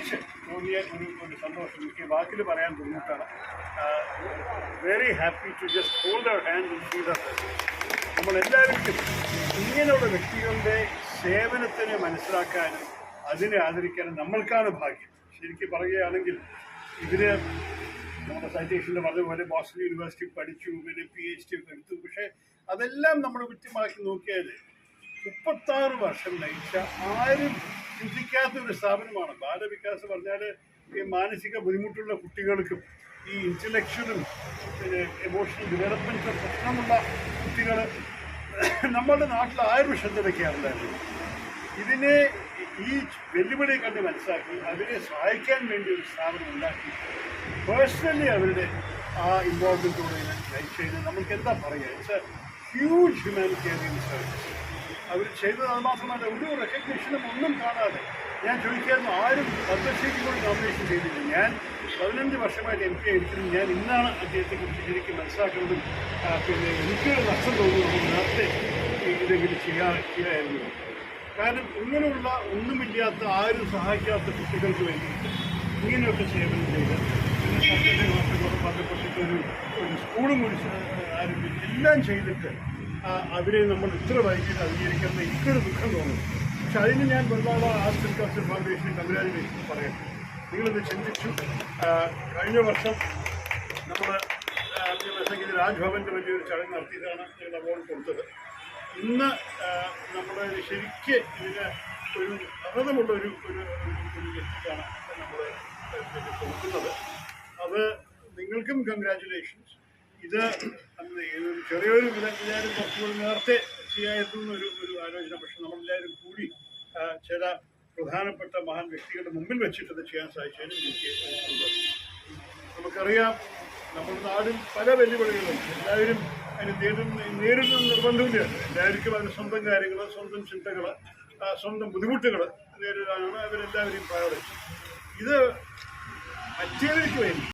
പ്രത്യേകിച്ച് തോന്നിയ ഒരു സന്തോഷം എനിക്ക് വാക്കിൽ പറയാൻ ബുദ്ധിമുട്ടാണ്. Very happy to just hold our hand and see the presence. നമ്മളെല്ലാവരും ഇങ്ങനെയുള്ള വ്യക്തികളുടെ സേവനത്തിനെ മനസ്സിലാക്കാനും അതിനെ ആദരിക്കാനും നമ്മൾക്കാണ് ഭാഗ്യം. ശരിക്കും പറയുകയാണെങ്കിൽ ഇവര് നമ്മുടെ സൈറ്റേഷനിൽ പറഞ്ഞതുപോലെ ബോസ്റ്റൺ യൂണിവേഴ്സിറ്റി പഠിച്ചു, പിന്നെ PhD ഒക്കെ എടുത്തു. പക്ഷേ അതെല്ലാം നമ്മൾ വിറ്റുമാക്കി നോക്കിയാൽ 36 വർഷം നയിച്ച ആരും ചിന്തിക്കാത്ത ഒരു സ്ഥാപനമാണ് ബാലവികാസ്. പറഞ്ഞാൽ ഈ മാനസിക ബുദ്ധിമുട്ടുള്ള കുട്ടികൾക്കും ഈ ഇൻ്റലക്ച്വലും പിന്നെ എമോഷണൽ ഡെവലപ്മെൻറ്റും പ്രശ്നമുള്ള കുട്ടികൾ നമ്മുടെ നാട്ടിൽ 1000 ശ്രദ്ധ ഇതിനെ ഈ വെല്ലുവിളി കണ്ട് മനസ്സിലാക്കി അവരെ സഹായിക്കാൻ വേണ്ടി ഒരു സ്ഥാപനം ഉണ്ടാക്കി പേഴ്സണലി അവരുടെ ആ ഇൻവോൾവ്മെൻറ്റോടെ നയിച്ചതിന് നമുക്ക് എന്താ പറയുക, it's a huge humanitarian service. അവർ ചെയ്തത് അത് മാത്രമല്ല, ഒരു റെക്കഗ്നീഷനും ഒന്നും കാണാതെ ഞാൻ ചോദിക്കായിരുന്നു, ആരും പദ്മശ്രീക്ക് കൂടി നോമിനേഷൻ ചെയ്തില്ല. ഞാൻ 15 വർഷമായിട്ട് MP ആയിരിക്കുന്നു. ഞാൻ ഇന്നാണ് അദ്ദേഹത്തെക്കുറിച്ച് ശരിക്കും മനസ്സിലാക്കുന്നതും പിന്നെ എനിക്ക് നഷ്ടം തോന്നുന്നു നേരത്തെ ഇതെങ്കിലും ചെയ്യായിരുന്നു. കാരണം ഇങ്ങനെയുള്ള ഒന്നുമില്ലാത്ത ആരും സഹായിക്കാത്ത കുട്ടികൾക്ക് വേണ്ടിയിട്ട് ഇങ്ങനെയൊക്കെ സേവനം ചെയ്ത് പിന്നെ സർക്കാരിൻ്റെ മാസങ്ങളോട് ബന്ധപ്പെട്ടിട്ട് ഒരു സ്കൂളും ആരംഭിച്ച് എല്ലാം ചെയ്തിട്ട് അവരെ നമ്മൾ ഇത്ര വൈകിട്ട് അംഗീകരിക്കുന്ന എനിക്കൊരു ദുഃഖം തോന്നുന്നു. പക്ഷെ അതിന് ഞാൻ Vellala arts and culture ഫൗണ്ടേഷന് congratulation പറയട്ടെ. നിങ്ങളിത് ചിന്തിച്ചു. കഴിഞ്ഞ വർഷം നമ്മൾ രാജ്ഭവൻ്റെ വലിയൊരു ചടങ്ങ് നടത്തിയതാണ് ഞങ്ങൾ അവാർഡ് കൊടുത്തത്. ഇന്ന് നമ്മൾ ശരിക്ക് ഇതിന് ഒരു അർഹതമുള്ള ഒരു വ്യക്തിക്കാണ് നമ്മൾ കൊടുക്കുന്നത്. അത് നിങ്ങൾക്കും കൺഗ്രാജുലേഷൻസ്. ഇത് ചെറിയൊരു വിചാരം കുറച്ചുകൂടി നേരത്തെ ചെയ്യായിരുന്നു ഒരു ആലോചന. പക്ഷെ നമ്മളെല്ലാവരും കൂടി ചില പ്രധാനപ്പെട്ട മഹാൻ വ്യക്തികളുടെ മുമ്പിൽ വെച്ചിട്ടത് ചെയ്യാൻ സാധിച്ചതിനും എനിക്ക് നമുക്കറിയാം നമ്മുടെ നാടിൽ പല വെല്ലുവിളികളും എല്ലാവരും അതിന് നേരിടുന്ന നിർബന്ധമില്ല. എല്ലാവർക്കും അതിന് സ്വന്തം കാര്യങ്ങൾ, സ്വന്തം ചിന്തകൾ, സ്വന്തം ബുദ്ധിമുട്ടുകൾ നേരിടാനാണ് അവരെല്ലാവരെയും പ്രയോറിറ്റി. ഇത് മറ്റേവർക്ക് വേണ്ടി